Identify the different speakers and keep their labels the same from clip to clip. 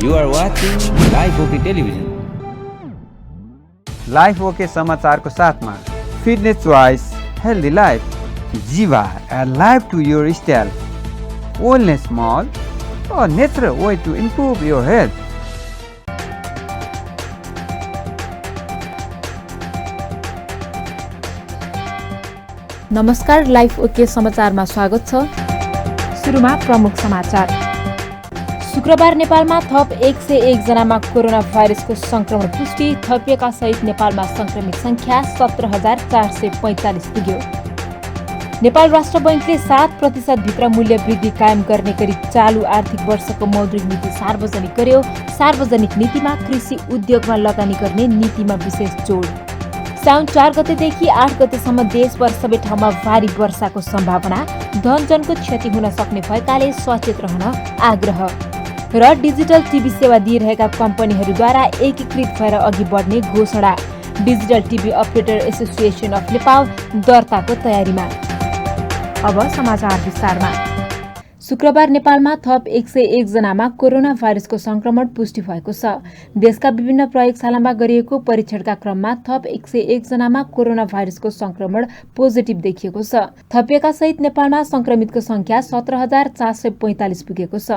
Speaker 1: You are watching Live OK Television.
Speaker 2: Life okay समाचारको साथमा fitness choice healthy life Jiva add life to your style wellness mall a natural way to improve your health.
Speaker 3: नमस्कार, life okay समाचारमा स्वागत छ। सुरुमा प्रमुख समाचार। शुक्रबार नेपालमा थप 101 जनामा कोरोना भाइरसको संक्रमण पुष्टि, थपिएका सहित नेपालमा संक्रमित संख्या 17,445 पुग्यो। नेपाल राष्ट्र बैंकले 7% भित्र मूल्य वृद्धि कायम गर्ने गरी चालु आर्थिक वर्षको मौद्रिक नीति सार्वजनिक गर्यो। सार्वजनिक नीतिमा कृषि उद्योगमा लगानी गर्ने नीतिमा विशेष जोड। साउन 4 गतेदेखि 8 गतेसम्म देशभर सबै ठाउँमा भारी वर्षाको सम्भावना, धनजनको क्षति हुन सक्ने भएकाले सचेत रहन आग्रह र डिजिटल टिभी सेवा दिइरहेका कम्पनीहरूद्वारा एकीकृत भएर अघि बढ्ने घोषणा। Digital TV operator association of Nepal दर्ताको तयारीमा। अब समाचार विस्तारमा। शुक्रबार नेपालमा थप 101 जनामा कोरोना भाइरसको संक्रमण पुष्टि भएको छ। देशका विभिन्न प्रयोगशालामा गरिएको परीक्षणका क्रममा थप 101 जनामा कोरोना भाइरसको संक्रमण पोजिटिभ देखिएको छ। थपिएका सहित नेपालमा संक्रमितको संख्या 17,445 पुगेको छ।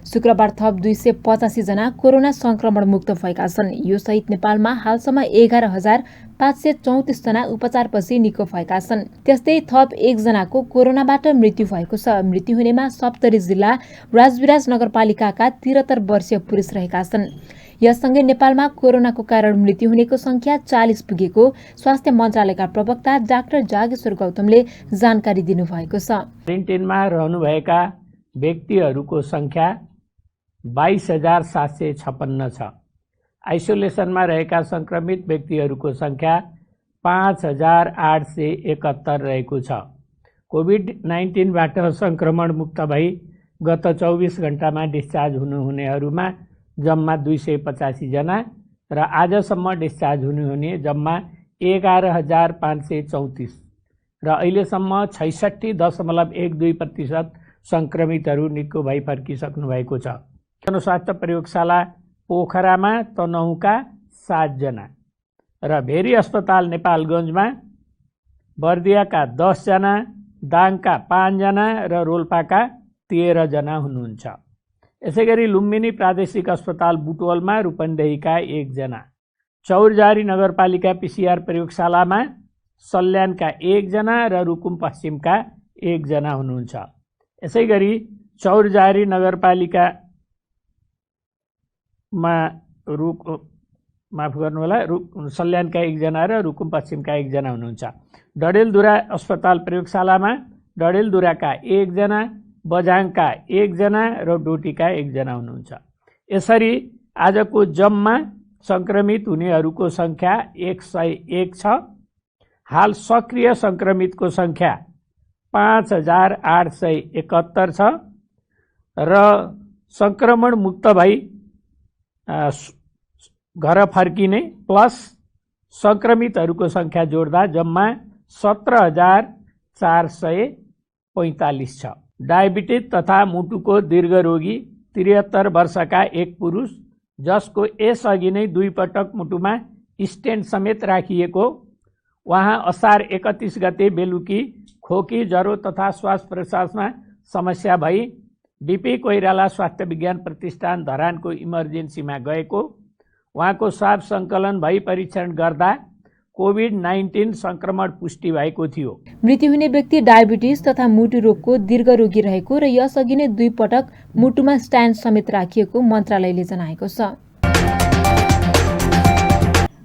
Speaker 3: शुक्रबार थप 285 जना कोरोना संक्रमण मुक्त भएका छन्। यो सहित नेपालमा हालसम्म 11,534 जना उपचारपछि निको भएका छन्। त्यस्तै थप 1 जनाको कोरोनाबाट मृत्यु भएको छ। मृत्यु हुनेमा सप्तरी जिल्ला राजविराज नगरपालिकाका 73 वर्षीय पुरुष रहेका छन्। यससँगै नेपालमा कोरोनाको कारण मृत्यु हुनेको संख्या 40 पुगेको स्वास्थ्य मन्त्रालयका प्रवक्ता डाक्टर जागेश्वर गौतमले जानकारी दिनुभएको छ।
Speaker 4: क्वारेन्टाइनमा रहनुभएका व्यक्तिहरूको संख्या 22,756 छ। आइसोलेसनमा रहेका संक्रमित व्यक्तिहरूको संख्या 5,871 रहेको छ। कोभिड-19बाट संक्रमण मुक्त भई गत 24 घण्टामा डिस्चार्ज हुनुहुनेहरूमा जम्मा 285 जना र आजसम्म डिस्चार्ज हुनुहुने जम्मा 11,534 र अहिलेसम्म 66.12% संक्रमितहरू निको भई फर्किसक्नु भएको छ। जनस्वास्थ्य प्रयोगशाला पोखरामा तनहुँका 7 जना र भेरी अस्पताल नेपालगञ्जमा बर्दियाका 10 जना, दाङका 5 जना र रोल्पाका 13 जना हुनुहुन्छ। यसैगरी लुम्बिनी प्रादेशिक अस्पताल बुटवलमा रूपन्देहीका 1 जना, चौरजारी नगरपालिका पीसीआर प्रयोगशालामा सल्यानका 1 जना र रुकुम पश्चिमका 1 जना हुनुहुन्छ। यसैगरी चौरजारी नगरपालिकामा सल्यानका 1 जना र रुकुम पश्चिमका 1 जना हुनुहुन्छ। डडेलधुरा अस्पताल प्रयोगशालामा डडेलधुराका 1 जना, बझाङका 1 जना र डोटीका 1 जना हुनुहुन्छ। यसरी आजको जम्मा संक्रमित हुनेहरूको संख्या 101 छ। हाल सक्रिय संक्रमितको संख्या 5,871 छ र संक्रमण मुक्त भई घर फर्किने प्लस संक्रमितहरूको संख्या जोड्दा जम्मा 17,445 छ। डायबिटिज तथा मुटुको दीर्घरोगी 73 वर्षका एक पुरुष जसको यसअघि नै 2 पटक मुटुमा स्टेन्ट समेत राखिएको, उहाँ असार 31 गते बेलुकी खोकी, ज्वरो तथा श्वास प्रश्वासमा समस्या भई डीपी कोइराला स्वास्थ्य विज्ञान प्रतिष्ठान धरानको इमर्जेन्सीमा गएको। उहाँको स्वाब सङ्कलन भई परीक्षण गर्दा कोभिड-19 संक्रमण पुष्टि भएको थियो।
Speaker 3: मृत्यु हुने व्यक्ति डायबिटिज तथा मुटु रोगको दीर्घरोगी रहेको र यसअघि नै 2 पटक मुटुमा स्ट्यान्ड समेत राखिएको मन्त्रालयले जनाएको छ।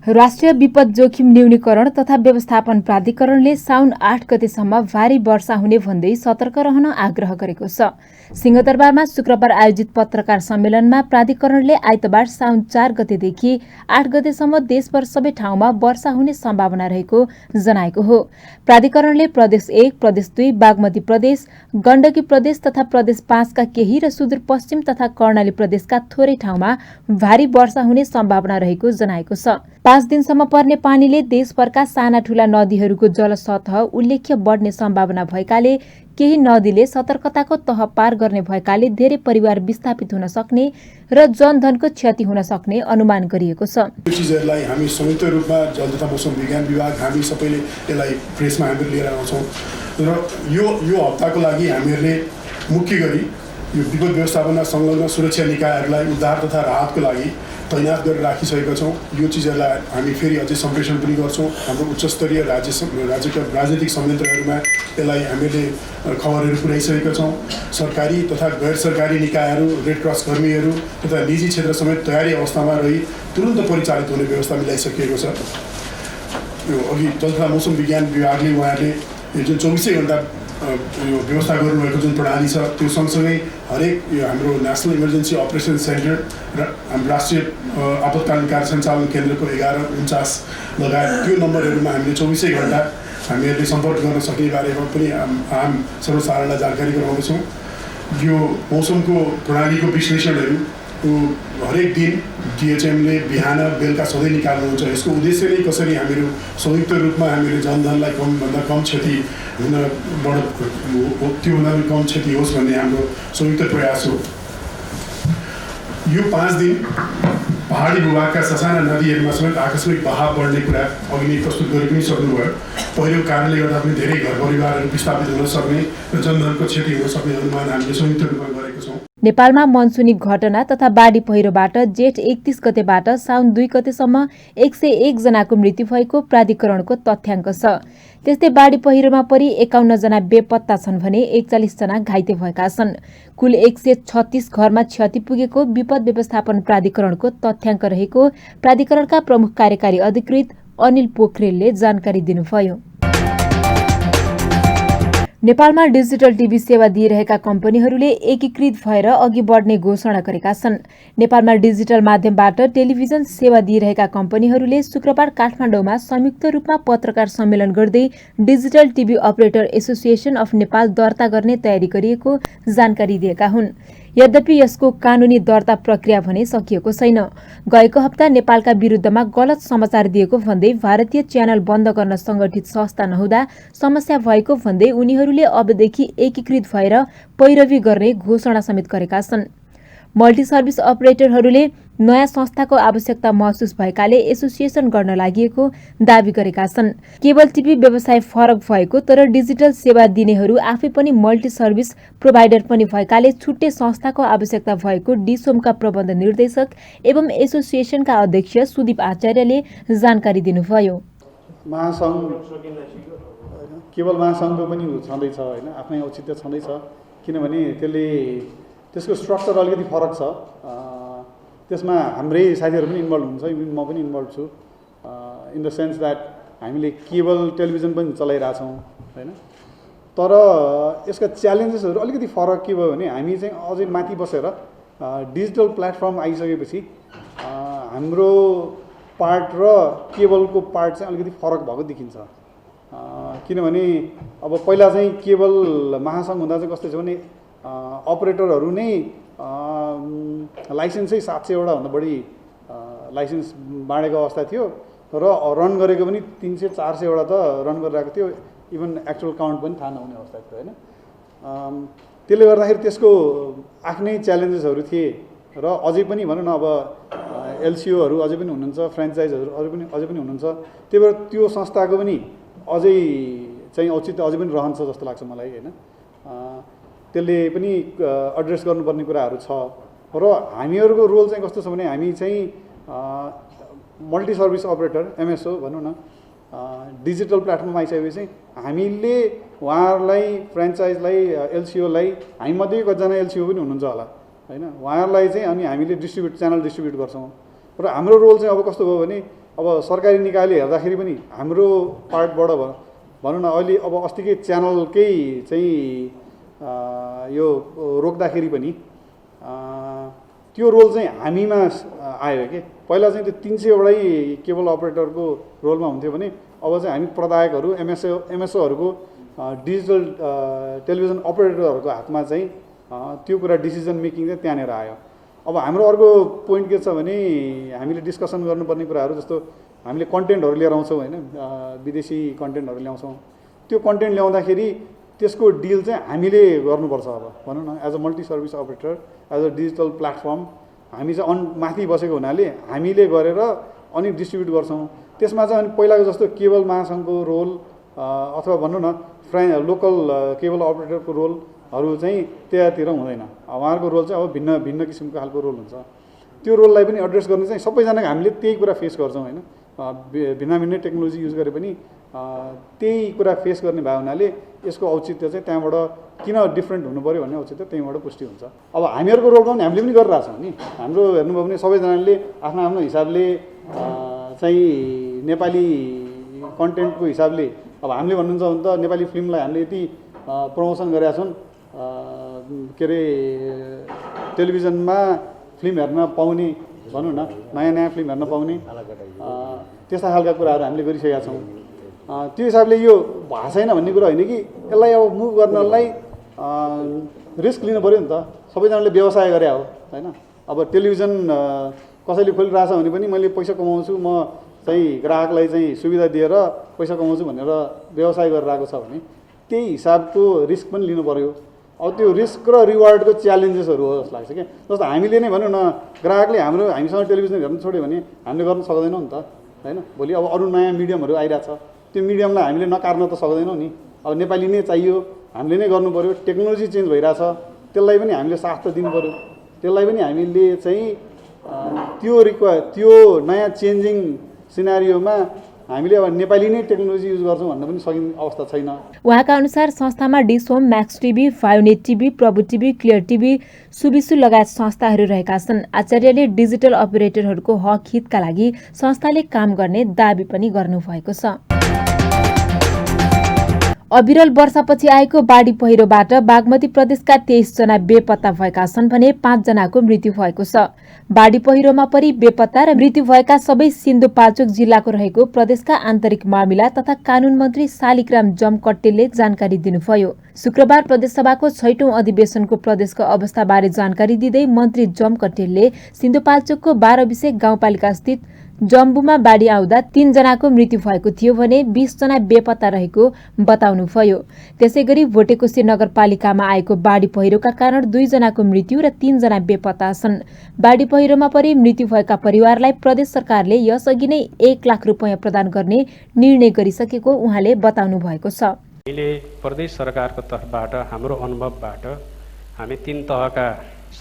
Speaker 3: राष्ट्रिय विपद जोखिम न्यूनीकरण तथा व्यवस्थापन प्राधिकरणले साउन 8 गतेसम्म भारी वर्षा हुने भन्दै सतर्क रहन आग्रह गरेको छ। सिंहदरबारमा शुक्रबार आयोजित पत्रकार सम्मेलनमा प्राधिकरणले आइतबार साउन 4 गतेदेखि 8 गतेसम्म देशभर सबै ठाउँमा वर्षा हुने सम्भावना रहेको जनाएको हो। प्राधिकरणले प्रदेश 1, प्रदेश 2, बागमती प्रदेश, गण्डकी प्रदेश तथा प्रदेश 5 का केही र सुदूरपश्चिम तथा कर्णाली प्रदेशका थोरै ठाउँमा भारी वर्षा हुने सम्भावना रहेको जनाएको छ। 5 दिनसम्म पर्ने पानीले देशभरका साना ठूला नदीहरूको जलसतह उल्लेख्य बढ्ने सम्भावना भएकाले केही नदीले सतर्कताको तह पार गर्ने भएकाले धेरै परिवार विस्थापित हुन सक्ने र जनधनको क्षति हुन सक्ने अनुमान गरिएको छ।
Speaker 5: यो चिजहरूलाई हामी संयुक्त रूपमा जल तथा मौसम विज्ञान विभाग हामी सबैले यसलाई प्रेसमा हामीले लिएर आउँछौँ र यो हप्ताको लागि हामीहरूले मुख्य गरी यो विपद व्यवस्थापनमा संलग्न सुरक्षा निकायहरूलाई उद्धार तथा राहतको लागि तैनात गरेर राखिसकेका छौँ। यो चिजहरूलाई हामी फेरि अझै सम्प्रेषण पनि गर्छौँ। हाम्रो उच्चस्तरीय राज्यका राजनीतिक संयन्त्रहरूमा यसलाई हामीले खबरहरू पुर्याइसकेका छौँ। सरकारी तथा गैर सरकारी निकायहरू, रेड क्रस कर्मीहरू तथा निजी क्षेत्र समेत तयारी अवस्थामा रही तुरन्त परिचालित हुने व्यवस्था मिलाइसकिएको छ। यो अघि जल तथा मौसम विज्ञान विभागले उहाँहरूले यो जुन 24 घण्टा यो व्यवस्था गर्नुभएको जुन प्रणाली छ त्यो सँगसँगै हरेक यो हाम्रो नेसनल इमर्जेन्सी अपरेसन सेन्टर र हाम्रो राष्ट्रिय आपतकालीन कार्य सञ्चालन केन्द्रको 1149 लगायत त्यो नम्बरहरूमा हामीले 24 घण्टा हामीहरूले सम्पर्क गर्न सक्ने बारेमा पनि आम सर्वसाधारणलाई जानकारी गराउँदैछौँ। यो मौसमको प्रणालीको विश्लेषणहरू हरेक दिन डिएचएमले बिहान बेलुका सधैँ निकाल्नुहुन्छ। यसको उद्देश्य नै कसरी हामीहरू संयुक्त रूपमा हामीले जनधनलाई कमभन्दा कम क्षति त्योभन्दा पनि कम क्षति होस् भन्ने हाम्रो संयुक्त प्रयास हो। यो 5 दिन पहाडी भूभागका ससाना नदीहरूमा समेत आकस्मिक बहाव बढ्ने कुरा अघि नै प्रस्तुत गरि पनि सक्नुभयो। पहिरो कारणले गर्दा पनि धेरै घर परिवारहरू विस्थापित हुन सक्ने र जनधनको क्षति हुन सक्ने अनुमान हामीले संयुक्त रूपमा गरेका छौँ।
Speaker 3: नेपालमा मनसुनी घटना तथा बाढी पहिरोबाट जेठ 31 गतेबाट साउन 2 गतेसम्म 101 जनाको मृत्यु भएको प्राधिकरणको तथ्याङ्क छ। त्यस्तै बाढी पहिरोमा परि 51 जना बेपत्ता छन् भने 41 जना घाइते भएका छन्। कुल 136 घरमा क्षति पुगेको विपद व्यवस्थापन प्राधिकरणको तथ्याङ्क रहेको प्राधिकरणका प्रमुख कार्यकारी अधिकृत अनिल पोखरेलले जानकारी दिनुभयो। नेपालमा डिजिटल टिभी सेवा दिइरहेका कम्पनीहरूले एकीकृत भएर अघि बढ्ने घोषणा गरेका छन्। नेपालमा डिजिटल माध्यमबाट टेलिभिजन सेवा दिइरहेका कम्पनीहरूले शुक्रबार काठमाडौँमा संयुक्त रूपमा पत्रकार सम्मेलन गर्दै digital TV operator association of Nepal दर्ता गर्ने तयारी गरिएको जानकारी दिएका हुन्। यद्यपि यसको कानूनी दर्ता प्रक्रिया भने सकिएको छैन। गएको हप्ता नेपालका विरुद्धमा गलत समाचार दिएको भन्दै भारतीय च्यानल बन्द गर्न संगठित संस्था नहुँदा समस्या भएको भन्दै उनीहरूले अबदेखि एकीकृत भएर पैरवी गर्ने घोषणा समेत गरेका छन्। मल्टी सर्भिस अपरेटरहरूले नयाँ संस्थाको आवश्यकता महसुस भएकाले एसोसिएसन गर्न लागि दावी गरेका छन्। केबल टिभी व्यवसाय फरक भएको तर डिजिटल सेवा दिनेहरू आफै पनि मल्टी सर्भिस प्रोभाइडर पनि भएकाले छुट्टै संस्थाको आवश्यकता भएको डिसोमका प्रबन्ध निर्देशक एवं एसोसिएसनका अध्यक्ष सुदीप आचार्यले जानकारी दिनुभयो।
Speaker 6: महासङ्घ केवल महासङ्घको पनि छँदैछ होइन, आफ्नै औचित्य छँदैछ, किनभने त्यसको स्ट्रक्चर अलिकति फरक छ। त्यसमा हाम्रै साथीहरू पनि इन्भल्भ हुन्छ, म पनि इन्भल्भ छु इन द सेन्स द्याट हामीले केबल टेलिभिजन पनि चलाइरहेछौँ होइन। तर यसका च्यालेन्जेसहरू अलिकति फरक के भयो भने हामी चाहिँ अझै माथि बसेर डिजिटल प्लेटफर्म आइसकेपछि हाम्रो पार्ट र केबलको पार्ट चाहिँ अलिकति फरक भएको देखिन्छ। किनभने अब पहिला चाहिँ केबल महासङ्घ हुँदा चाहिँ कस्तो छ भने अपरेटरहरू नै लाइसेन्सै 700 भन्दा बढी लाइसेन्स बाँडेको अवस्था थियो र रन गरेको पनि 300-400 त रन गरिरहेको थियो। इभन एक्चुअल काउन्ट पनि थाहा नहुने अवस्था थियो होइन। त्यसले गर्दाखेरि त्यसको आफ्नै च्यालेन्जेसहरू थिए र अझै पनि भनौँ न अब एलसिओहरू अझै पनि हुनुहुन्छ, फ्रेन्चाइजहरू अझै पनि हुनुहुन्छ। त्यही भएर त्यो संस्थाको पनि अझै चाहिँ औचित्य अझै पनि रहन्छ जस्तो लाग्छ मलाई होइन। त्यसले पनि एड्रेस गर्नुपर्ने कुराहरू छ र हामीहरूको रोल चाहिँ कस्तो छ भने हामी चाहिँ मल्टी सर्भिस अपरेटर एमएसओ भनौँ न डिजिटल प्लेटफर्ममा आइसकेपछि हामीले उहाँहरूलाई फ्रेन्चाइजलाई एलसिओलाई हामीमध्ये कतिजना एलसिओ पनि हुनुहुन्छ होला होइन, उहाँहरूलाई चाहिँ अनि हामीले च्यानल डिस्ट्रिब्युट गर्छौँ। र हाम्रो रोल चाहिँ अब कस्तो भयो भने अब सरकारी निकायले हेर्दाखेरि पनि हाम्रो पार्टबाट भनौँ न अहिले अब अस्तिकै च्यानलकै चाहिँ यो रोक्दाखेरि पनि त्यो रोल चाहिँ हामीमा आयो कि पहिला चाहिँ त्यो 300वटै केबल अपरेटरको रोलमा हुन्थ्यो भने अब चाहिँ हामी प्रदायकहरू एमएसओहरूको डिजिटल टेलिभिजन अपरेटरहरूको हातमा चाहिँ त्यो कुरा डिसिजन मेकिङ चाहिँ त्यहाँनिर आयो। अब हाम्रो अर्को पोइन्ट के छ भने हामीले डिस्कसन गर्नुपर्ने कुराहरू जस्तो हामीले कन्टेन्टहरू लिएर आउँछौँ होइन, विदेशी कन्टेन्टहरू ल्याउँछौँ। त्यो कन्टेन्ट ल्याउँदाखेरि त्यसको डिल चाहिँ हामीले गर्नुपर्छ। अब भनौँ न as a multi service operator, as a digital platform हामी चाहिँ माथि बसेको हुनाले हामीले गरेर अनि डिस्ट्रिब्युट गर्छौँ। त्यसमा चाहिँ अनि पहिलाको जस्तो केबल महासङ्घको रोल अथवा भनौँ न लोकल केबल अपरेटरको रोलहरू चाहिँ त्यतातिर हुँदैन। उहाँहरूको रोल चाहिँ अब भिन्न किसिमको खालको रोल हुन्छ। त्यो रोललाई पनि एड्रेस गर्ने चाहिँ सबैजनाको हामीले त्यही कुरा फेस गर्छौँ होइन। भिन्न टेक्नोलोजी युज गरे पनि त्यही कुरा फेस गर्ने भए हुनाले यसको औचित्य चाहिँ त्यहाँबाट किन डिफ्रेन्ट हुनु पऱ्यो भन्ने औचित्य त्यहीँबाट पुष्टि हुन्छ। अब हामीहरूको रोलमा पनि हामीले पनि गरिरहेछौँ नि। हाम्रो हेर्नुभयो भने सबैजनाले आफ्नो आफ्नो हिसाबले चाहिँ नेपाली कन्टेन्टको हिसाबले अब हामीले भन्नुहुन्छ भने त नेपाली फिल्मलाई हामीले यति प्रमोसन गरेका छौँ, के अरे टेलिभिजनमा फिल्म हेर्न पाउने, भनौँ न नयाँ फिल्म हेर्न पाउने, त्यस्ता खालका कुराहरू हामीले गरिसकेका छौँ। त्यो हिसाबले यो भएको छैन भन्ने कुरा होइन कि यसलाई अब मुभ गर्नलाई रिस्क लिनु पऱ्यो नि त। सबैजनाले व्यवसाय गरे हो होइन। अब टेलिभिजन कसैले खोलिरहेछ भने पनि मैले पैसा कमाउँछु, म चाहिँ ग्राहकलाई चाहिँ सुविधा दिएर पैसा कमाउँछु भनेर व्यवसाय गरिरहेको छ भने त्यही हिसाबको रिस्क पनि लिनु पऱ्यो। अब त्यो रिस्क र रिवार्डको च्यालेन्जेसहरू हो जस्तो लाग्छ क्या। जस्तो हामीले नै भनौँ न ग्राहकले हामीसँग टेलिभिजन हेर्न छोड्यो भने हामीले गर्न सक्दैनौँ नि त होइन। भोलि अब अरू नयाँ मिडियमहरू आइरहेछ, त्यो मिडियमलाई हामीले नकार्न त सक्दैनौँ नि। अब नेपाली नै चाहियो, हामीले नै गर्नु पऱ्यो। टेक्नोलोजी चेन्ज भइरहेछ, त्यसलाई पनि हामीले साथ त दिनु पऱ्यो। त्यसलाई पनि हामीले चाहिँ त्यो नयाँ चेन्जिङ सिनारियोमा हामीले अब नेपाली नै टेक्नोलोजी युज गर्छौँ भन्न पनि सकिने अवस्था छैन।
Speaker 3: उहाँका अनुसार संस्थामा डिस होम, म्याक्स टिभी, फायोनेट TV, Prabhu TV, Clear TV, Subisu लगायत संस्थाहरू रहेका छन्। आचार्यले डिजिटल अपरेटरहरूको हक हितका लागि संस्थाले काम गर्ने दाबी पनि गर्नुभएको छ। अविरल वर्षापछि आएको बाढी पहिरोबाट बागमती प्रदेशका 23 जना बेपत्ता भएका छन् भने 5 जनाको मृत्यु भएको छ। बाढी पहिरोमा परि बेपत्ता र मृत्यु भएका सबै सिन्धुपाल्चोक जिल्लाको रहेको प्रदेशका आन्तरिक मामिला तथा कानून मन्त्री शालिग्राम जमकट्टेलले जानकारी दिनुभयो। शुक्रबार प्रदेशसभाको 6औं अधिवेशनको प्रदेशको अवस्थाबारे जानकारी दिँदै मन्त्री जमकट्टेलले सिन्धुपाल्चोकको 12 विषय गाउँपालिका स्थित जम्बुमा बाढी आउँदा 3 जनाको मृत्यु भएको थियो भने 20 जना बेपत्ता रहेको बताउनुभयो। त्यसैगरी भोटेकोशी नगरपालिकामा आएको बाढी पहिरोका कारण 2 जनाको मृत्यु र 3 जना बेपत्ता छन्। बाढी पहिरोमा परि मृत्यु भएका परिवारलाई प्रदेश सरकारले यसअघि नै 1 लाख रुपैयाँ प्रदान गर्ने निर्णय गरिसकेको उहाँले बताउनु भएको छ।
Speaker 7: अहिले प्रदेश सरकारको तर्फबाट हाम्रो अनुभवबाट हामी 3 तहका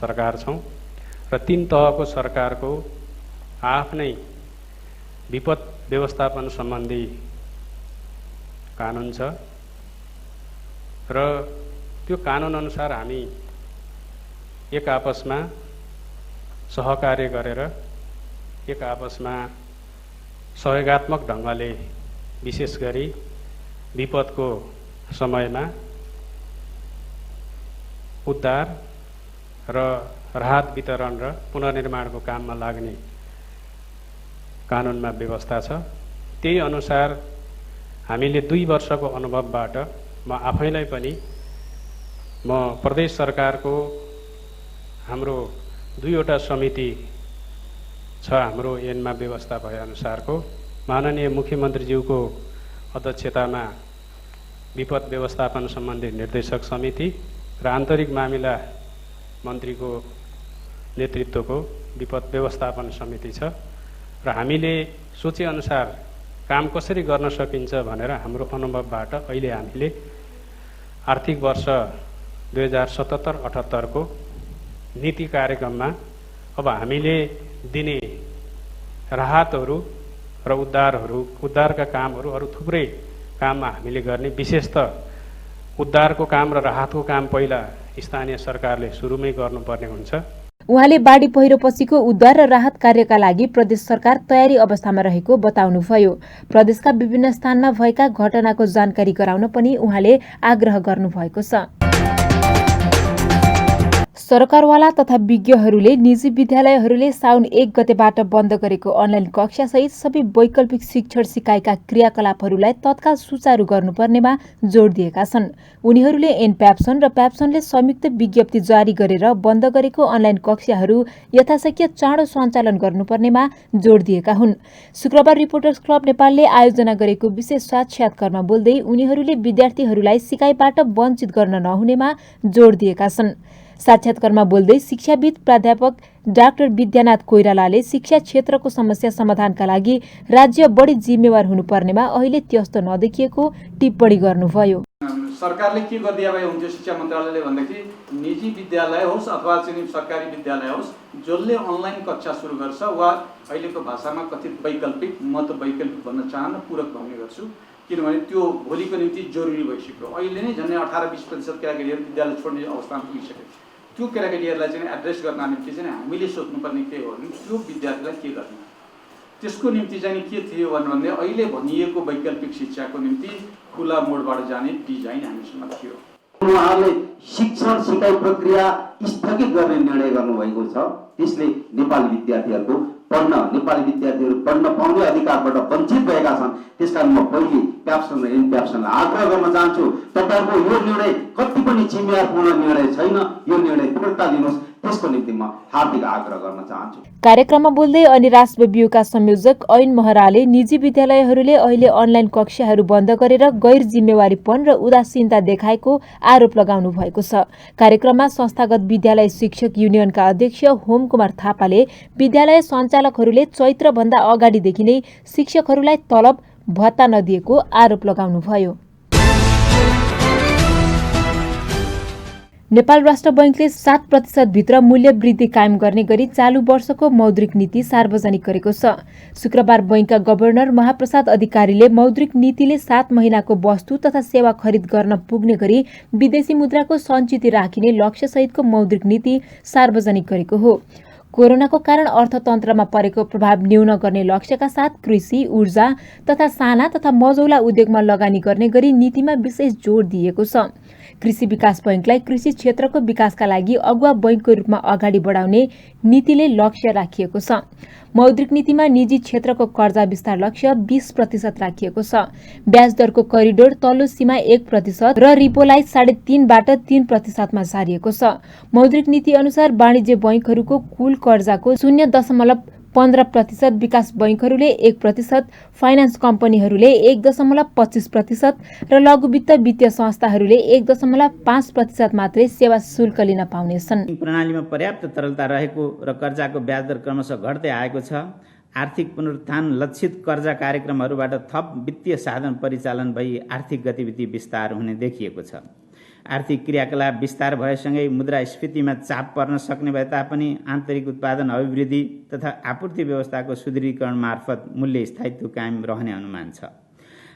Speaker 7: सरकार छौँ र 3 तहको सरकारको आफ्नै विपद व्यवस्थापन सम्बन्धी कानुन छ र त्यो कानुन अनुसार हामी एक आपसमा सहकार्य गरेर एक आपसमा सहयोगात्मक ढङ्गले विशेष गरी विपदको समयमा उद्धार र राहत वितरण र पुनर्निर्माणको काममा लाग्ने कानुनमा व्यवस्था छ। त्यही अनुसार हामीले 2 वर्षको अनुभवबाट म आफैलाई पनि प्रदेश सरकारको हाम्रो 2वटा समिति छ, हाम्रो ऐनमा व्यवस्था भए अनुसारको माननीय मुख्यमन्त्रीज्यूको अध्यक्षतामा विपद व्यवस्थापन सम्बन्धी निर्देशक समिति र आन्तरिक मामिला मन्त्रीको नेतृत्वको विपद व्यवस्थापन समिति छ र हामीले सोचे अनुसार काम कसरी गर्न सकिन्छ भनेर हाम्रो अनुभवबाट अहिले हामीले आर्थिक वर्ष 2077-78 को नीति कार्यक्रममा अब हामीले दिने राहतहरू र उद्धारका कामहरू अरू थुप्रै काममा हामीले गर्ने, विशेष त उद्धारको काम र राहतको काम पहिला स्थानीय सरकारले सुरुमै गर्नुपर्ने हुन्छ।
Speaker 3: उहाँले बाढी पहिरोपछिको उद्धार र राहत कार्यका लागि प्रदेश सरकार तयारी अवस्थामा रहेको बताउनुभयो। प्रदेशका विभिन्न स्थानमा भएका घटनाको जानकारी गराउन पनि उहाँले आग्रह गर्नुभएको छ। सरकारवाला तथा विज्ञहरूले निजी विद्यालयहरूले साउन 1 गतेबाट बन्द गरेको अनलाइन कक्षासहित सबै वैकल्पिक शिक्षण सिकाइका क्रियाकलापहरूलाई तत्काल सुचारू गर्नुपर्नेमा जोड दिएका छन्। उनीहरूले एनप्याप्सन र प्याप्सनले संयुक्त विज्ञप्ति जारी गरेर बन्द गरेको अनलाइन कक्षाहरू यथाशक्य चाँडो सञ्चालन गर्नुपर्नेमा जोड दिएका हुन्। शुक्रबार रिपोर्टर्स क्लब नेपालले आयोजना गरेको विशेष साक्षात्कारमा बोल्दै उनीहरूले विद्यार्थीहरूलाई सिकाइबाट वञ्चित गर्न नहुनेमा जोड दिएका छन्। साक्षात्कारमा बोल्दै शिक्षाविद प्राध्यापक डाक्टर विद्यानाथ कोइरालाले शिक्षा क्षेत्रको समस्या समाधानका लागि राज्य बढी जिम्मेवार हुनुपर्नेमा अहिले त्यस्तो नदेखिएको टिप्पणी गर्नुभयो।
Speaker 8: सरकारले के गरिदिया भए हुन्थ्यो शिक्षा मन्त्रालयले भन्दाखेरि निजी विद्यालय होस् अथवा चाहिँ सरकारी विद्यालय होस् जसले अनलाइन कक्षा सुरु गर्छ वा अहिलेको भाषामा कथित वैकल्पिक, म त वैकल्पिक भन्न चाहन्न, पूरक भन्ने गर्छु, किनभने त्यो भोलिको निम्ति जरुरी भइसक्यो। अहिले नै झन्डै 18-20% केटाकेटीहरू विद्यालय छोड्ने अवस्थामा पुगिसक्यो। त्यो केटाकेटीहरूलाई चाहिँ एड्रेस गर्न निम्ति चाहिँ हामीले सोध्नुपर्ने के हो भने त्यो विद्यार्थीलाई के गर्ने, त्यसको निम्ति चाहिँ के थियो भन्ने अहिले भनिएको वैकल्पिक शिक्षाको निम्ति खुला मोडबाट जाने डिजाइन हामीसँग थियो।
Speaker 9: उहाँहरूले शिक्षण सिकाइ प्रक्रिया स्थगित गर्ने निर्णय गर्नुभएको छ। त्यसले नेपाली विद्यार्थीहरू पढ्न पाउने अधिकारबाट वञ्चित भएका छन्। त्यसकारण म पहिले प्याप्सन र एनप्याप्सनलाई आग्रह गर्न चाहन्छु, तपाईहरुको यो निर्णय कति पनि जिम्मेवारपूर्ण निर्णय छैन, यो निर्णय पूर्णता दिनुहोस्, त्यसको निम्ति म हार्दिक आग्रह गर्न चाहन्छु।
Speaker 3: कार्यक्रममा बोल्दै अनि राष्ट्रव्यूका संयोजक ऐन महराले निजी विद्यालयहरूले अहिले अनलाइन कक्षाहरू बन्द गरेर गैर जिम्मेवारीपन र उदासीनता देखाएको आरोप लगाउनु भएको छ। कार्यक्रममा संस्थागत विद्यालय शिक्षक युनियनका अध्यक्ष होम कुमार थापाले विद्यालय सञ्चालकहरूले चैत्रभन्दा अगाडिदेखि नै शिक्षकहरूलाई तलब भत्ता नदिएको आरोप लगाउनुभयो। नेपाल राष्ट्र बैंकले 7% भित्र मूल्य वृद्धि कायम गर्ने गरी चालू वर्षको मौद्रिक नीति सार्वजनिक गरेको छ। शुक्रबार बैंकका गभर्नर महाप्रसाद अधिकारीले मौद्रिक नीतिले 7 महिनाको वस्तु तथा सेवा खरिद गर्न पुग्ने गरी विदेशी मुद्राको सञ्चित राखिने लक्ष्यसहितको मौद्रिक नीति सार्वजनिक गरेको हो। कोरोनाको कारण अर्थतन्त्रमा परेको प्रभाव न्यून गर्ने लक्ष्यका साथ कृषि, ऊर्जा तथा साना तथा मझौला उद्योगमा लगानी गर्ने गरी नीतिमा विशेष जोड दिएको छ। कृषि विकास बैंकलाई कृषि क्षेत्रको विकासका लागि अगुवा बैंकको रूपमा अगाडि बढाउने नीतिले लक्ष्य राखिएको छ। मौद्रिक नीतिमा निजी क्षेत्रको कर्जा विस्तार लक्ष्य 20% राखिएको छ। ब्याज दरको करिडोर तल्लो सीमा 1% र रिपोलाई 3.5बाट 3% मा सारिएको छ। मौद्रिक नीति अनुसार वाणिज्य बैंकहरूको कुल कर्जाको 0.15%, विकास बैंकहरूले 1%, फाइनान्स कम्पनीहरूले 1.25% र लघुवित्त वित्तीय संस्थाहरूले 1.5% मात्रै सेवा शुल्क लिन पाउनेछन्।
Speaker 10: प्रणालीमा पर्याप्त तरलता रहेको र कर्जाको ब्याज दर क्रमशः घट्दै आएको छ। आर्थिक पुनरुत्थान लक्षित कर्जा कार्यक्रमहरूबाट थप वित्तीय साधन परिचालन भई आर्थिक गतिविधि विस्तार हुने देखिएको छ। आर्थिक क्रियाकलाप विस्तार भएसँगै मुद्रास्फीतिमा चाप पर्न सक्ने भए तापनि आन्तरिक उत्पादन अभिवृद्धि तथा आपूर्ति व्यवस्थाको सुदृढीकरण मार्फत मूल्य स्थायित्व कायम रहने अनुमान छ।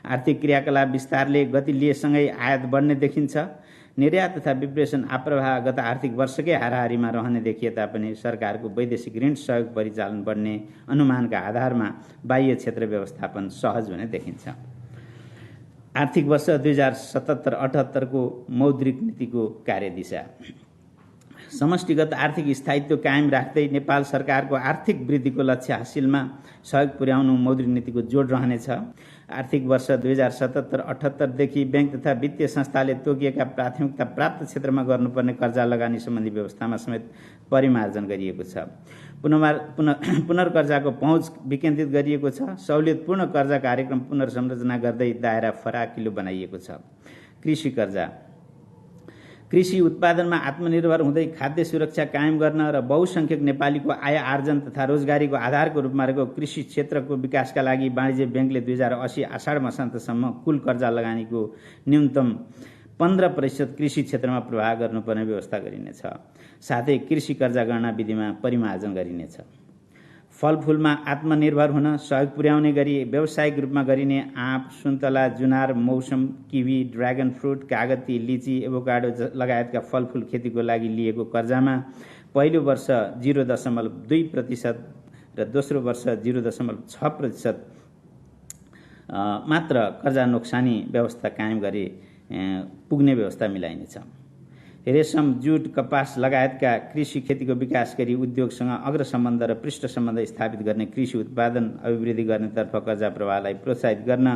Speaker 10: आर्थिक क्रियाकलाप विस्तारले गति लिएसँगै आयात बढ्ने देखिन्छ। निर्यात तथा विप्रेषण आप्रवाह गत आर्थिक वर्षकै हाराहारीमा रहने देखिए तापनि सरकारको वैदेशिक ऋण सहयोग परिचालन बढ्ने अनुमानका आधारमा बाह्य क्षेत्र व्यवस्थापन सहज हुने देखिन्छ। आर्थिक वर्ष 2077-78 को मौद्रिक नीतिको कार्यदिशा। समष्टिगत आर्थिक स्थायित्व कायम राख्दै नेपाल सरकारको आर्थिक वृद्धिको लक्ष्य हासिलमा सहयोग पुर्याउनु मौद्रिक नीतिको जोड रहनेछ। आर्थिक वर्ष 2077-78 देखि बैंक तथा वित्तीय संस्थाले तोकिएका प्राथमिकता प्राप्त क्षेत्रमा गर्नुपर्ने कर्जा लगानी सम्बन्धी व्यवस्थामा समेत परिमार्जन गरिएको छ। पुनर्कर्जाको पहुँच विकेन्द्रित गरिएको छ। सहुलियतपूर्ण कर्जा कार्यक्रम पुनर्संरचना गर्दै दायरा फराकिलो बनाइएको छ। कृषि कर्जा। कृषि उत्पादनमा आत्मनिर्भर हुँदै खाद्य सुरक्षा कायम गर्न र बहुसंख्यक नेपालीको आय आर्जन तथा रोजगारीको आधारको रूपमा रहेको कृषि क्षेत्रको विकासका लागि वाणिज्य बैंकले 2080 आषाढ मसान्तसम्म कुल कर्जा लगानीको न्यूनतम 15% कृषि क्षेत्रमा प्रवाह गर्नुपर्ने व्यवस्था गरिनेछ। साथै कृषि कर्जा गणना विधिमा परिमार्जन गरिनेछ। फलफूलमा आत्मनिर्भर हुन सहयोग पुर्याउने गरी व्यावसायिक रूपमा गरिने आँप, सुन्तला, जुनार, मौसम, किवी, ड्र्यागन फ्रुट, कागती, लिची, एभोकाडो लगायतका फलफूल खेतीको लागि लिएको कर्जामा पहिलो वर्ष 0.2% र दोस्रो वर्ष 0.6% मात्र कर्जा नोक्सानी व्यवस्था कायम गरी पुग्ने व्यवस्था मिलाइनेछ। रेशम, जुट, कपास लगायतका कृषि खेतीको विकास गरी उद्योगसँग अग्र सम्बन्ध र पृष्ठ सम्बन्ध स्थापित गर्ने कृषि उत्पादन अभिवृद्धि गर्नेतर्फ कर्जा प्रवाहलाई प्रोत्साहित गर्न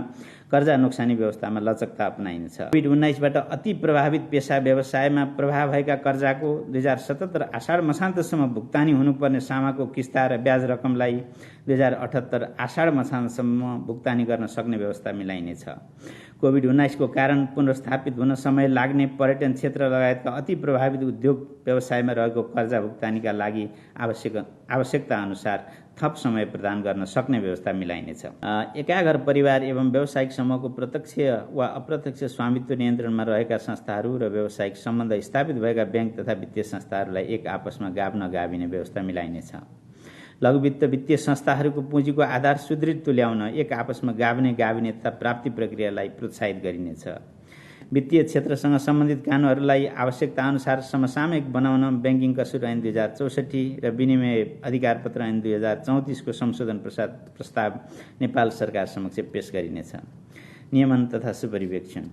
Speaker 10: कर्जा नोक्सानी व्यवस्थामा लचकता अपनाइनेछ। कोभिड-19बाट अति प्रभावित पेशा व्यवसायमा प्रभाव भएका कर्जाको 2077 आषाढ मसान्तसम्म भुक्तानी हुनुपर्ने सामाको किस्ता र ब्याज रकमलाई 2078 आषाढ मसान्तसम्म भुक्तानी गर्न सक्ने व्यवस्था मिलाइनेछ। कोभिड-19 को कारण पुनर्स्थापित हुन समय लाग्ने पर्यटन क्षेत्र लगायतका अति प्रभावित उद्योग व्यवसायमा रहेको कर्जा भुक्तानीका लागि आवश्यकता अनुसार थप समय प्रदान गर्न सक्ने व्यवस्था मिलाइनेछ। एकाघर परिवार एवं व्यावसायिक समूहको प्रत्यक्ष वा अप्रत्यक्ष स्वामित्व नियन्त्रणमा रहेका संस्थाहरू र व्यावसायिक सम्बन्ध स्थापित भएका ब्याङ्क तथा वित्तीय संस्थाहरूलाई एक आपसमा गाभ्न गाभिने व्यवस्था मिलाइनेछ। लघुवित्त वित्तीय संस्थाहरूको पुँजीको आधार सुदृढ तुल्याउन एक आपसमा गाभिने तथा प्राप्ति प्रक्रियालाई प्रोत्साहित गरिनेछ। वित्तीय क्षेत्रसँग सम्बन्धित कानुनहरूलाई आवश्यकता अनुसार समसामयिक बनाउन ब्याङ्किङ कसुर ऐन 2064 र विनिमय अधिकार पत्र ऐन 2034 को संशोधन प्रस्ताव नेपाल सरकार समक्ष पेश गरिनेछ। नियमन तथा सुपरिवेक्षण।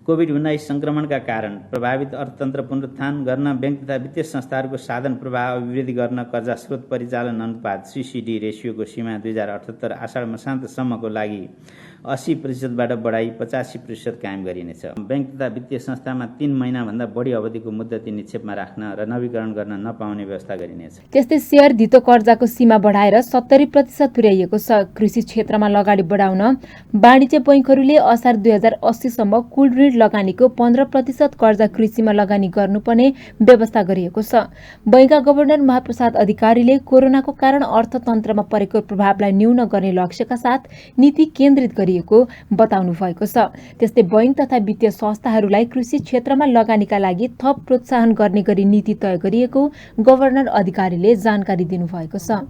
Speaker 10: कोभिड-19 संक्रमणका कारण प्रभावित अर्थतन्त्र पुनरुत्थान गर्न ब्याङ्क तथा वित्तीय संस्थाहरूको साधन प्रवाह अभिवृद्धि गर्न कर्जा स्रोत परिचालन अनुपात CCD रेसियोको सीमा 2078 आषाढ मसान्तसम्मको लागि 80%बाट बढाई 85% कायम गरिनेछ। ब्याङ्क तथा वित्तीय संस्थामा 3 महिनाभन्दा बढी अवधिको मुद्दती निक्षेपमा राख्न र नवीकरण गर्न नपाउने व्यवस्था गरिनेछ।
Speaker 3: त्यस्तै शेयर धितो कर्जाको सीमा बढाएर 70% पुर्याइएको छ। कृषि क्षेत्रमा लगानी बढाउन वाणिज्य बैंकहरूले असार 2080 सम्म कुल ऋण लगानीको 15% कर्जा कृषिमा लगानी गर्नुपर्ने व्यवस्था गरिएको छ। बैंकका गभर्नर महाप्रसाद अधिकारीले कोरोनाको कारण अर्थतन्त्रमा परेको प्रभावलाई न्यून गर्ने लक्ष्यका साथ नीति केन्द्रित गरिएको बताउनु भएको छ। त्यस्तै बैंक तथा वित्तीय संस्थाहरूलाई कृषि क्षेत्रमा लगानीका लागि थप प्रोत्साहन गर्ने गरी नीति तय गरिएको गभर्नर अधिकारीले जानकारी दिनुभएको छ।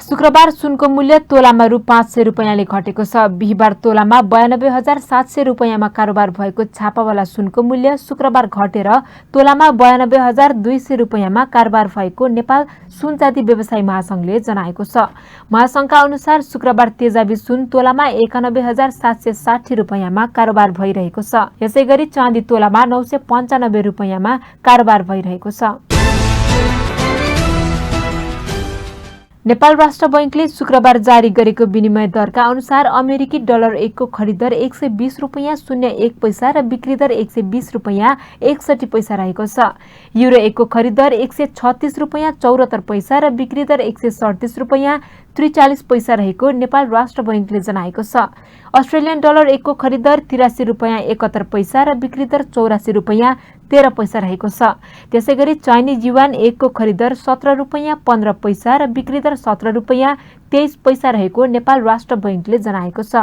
Speaker 3: शुक्रबार सुनको मूल्य तोलामा रु 500 रुपैयाँले घटेको छ। बिहिबार तोलामा 92,700 रुपैयाँमा कारोबार भएको छापावाला सुनको मूल्य शुक्रबार घटेर तोलामा 92,200 रुपैयाँमा कारोबार भएको नेपाल सुन जाति व्यवसायी महासंघले जनाएको छ। महासंघका अनुसार शुक्रबार तेजाबी सुन तोलामा 91,760 रुपैयाँमा कारोबार भइरहेको छ। यसैगरी चाँदी तोलामा 995 रुपैयाँमा कारोबार भइरहेको छ। नेपाल राष्ट्र बैंकले शुक्रबार जारी गरेको विनिमय दरका अनुसार अमेरिकी डलर 1 को खरिद दर 120 रुपैयाँ 01 पैसा र बिक्री दर 120 रुपैयाँ 61 पैसा रहेको छ। युरो 1 को खरिद दर 136 रुपैयाँ 74 पैसा र बिक्री दर 137 रुपैयाँ 43 पैसा रहेको नेपाल राष्ट्र बैंकले जनाएको छ। अस्ट्रेलियन डलर 1 को खरिद दर 83 रुपैयाँ 71 पैसा र बिक्री दर 84 रुपैयाँ 13 पैसा रहेको छ। त्यसैगरी चाइनिज युवान 1 को खरिद दर 17 रुपैयाँ 15 पैसा र बिक्री दर 17 रुपैयाँ 23 पैसा रहेको नेपाल राष्ट्र बैंकले जनाएको छ।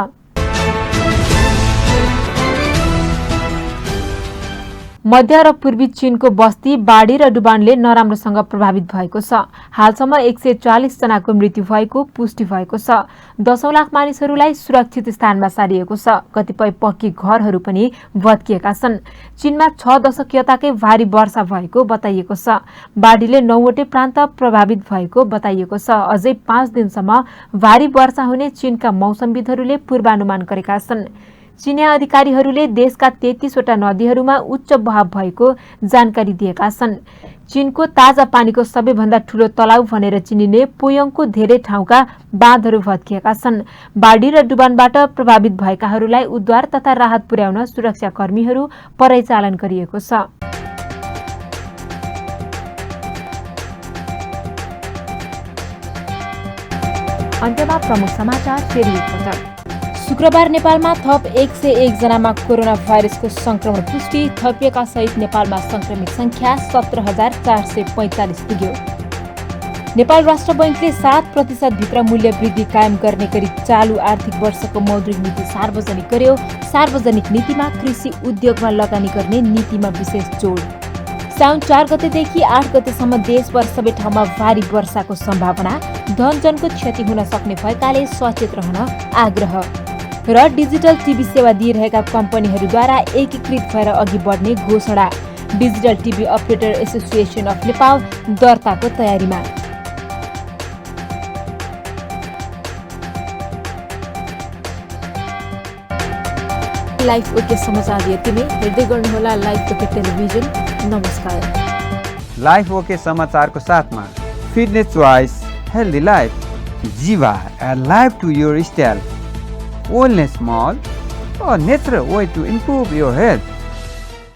Speaker 3: मध्य र पूर्वी चीनको बस्ती बाढी र डुबानले नराम्रोसँग प्रभावित भएको छ। हालसम्म 140 जनाको मृत्यु भएको पुष्टि भएको छ। 10 लाख मानिसहरूलाई सुरक्षित स्थानमा सारिएको छ। कतिपय पक्की घरहरू पनि भत्किएका छन्। चीनमा 6 दशक यताकै भारी वर्षा भएको बताइएको छ। बाढीले 9वटै प्रान्त प्रभावित भएको बताइएको छ। अझै 5 दिनसम्म भारी वर्षा हुने चीनका मौसमविदहरूले पूर्वानुमान गरेका छन्। चीनिया अधिकारीहरूले देशका 33 वटा नदीहरूमा उच्च बहाव भएको जानकारी दिएका छन्। चीनको ताजा पानीको सबैभन्दा ठूलो तलाउ भनेर चिनिने पोयोङको धेरै ठाउँका बाँधहरू भत्किएका छन्। बाढी र डुबानबाट प्रभावित भएकाहरूलाई उद्धार तथा राहत पुर्याउन सुरक्षाकर्मीहरू परिचालन गरिएको छ। अन्त्यमा प्रमुख समाचार फेरि एकपटक। शुक्रबार नेपालमा थप 101 जनामा कोरोना भाइरसको संक्रमण पुष्टि। थपिएका सहित नेपालमा संक्रमित संख्या 17,445 पुग्यो। नेपाल राष्ट्र बैंकले 7% भित्र मूल्य वृद्धि कायम गर्ने गरी चालू आर्थिक वर्षको मौद्रिक नीति सार्वजनिक गर्यो। सार्वजनिक नीतिमा कृषि उद्योगमा लगानी गर्ने नीतिमा विशेष जोड। साउन 4 गतेदेखि 8 गतेसम्म देशभर सबै ठाउँमा भारी वर्षाको सम्भावना। धनजनको क्षति हुन सक्ने भएकाले सचेत रहन आग्रह। र डिजिटल टिभी सेवा दिइरहेका कम्पनीहरूद्वारा एकीकृत भएर अघि बढ्ने घोषणा। Digital TV operator association of Nepal दर्ताको तयारीमा। लाइफ ओके समाचार यति नै। हेर्दै गर्नुहोला लाइफ ओके टेलिभिजन। नमस्कार।
Speaker 2: लाइफ ओके समाचारको साथमा फिटनेस चोइस हेल्दी लाइफ, जीवा a life to your style, wellness mall, a natural way to improve your health.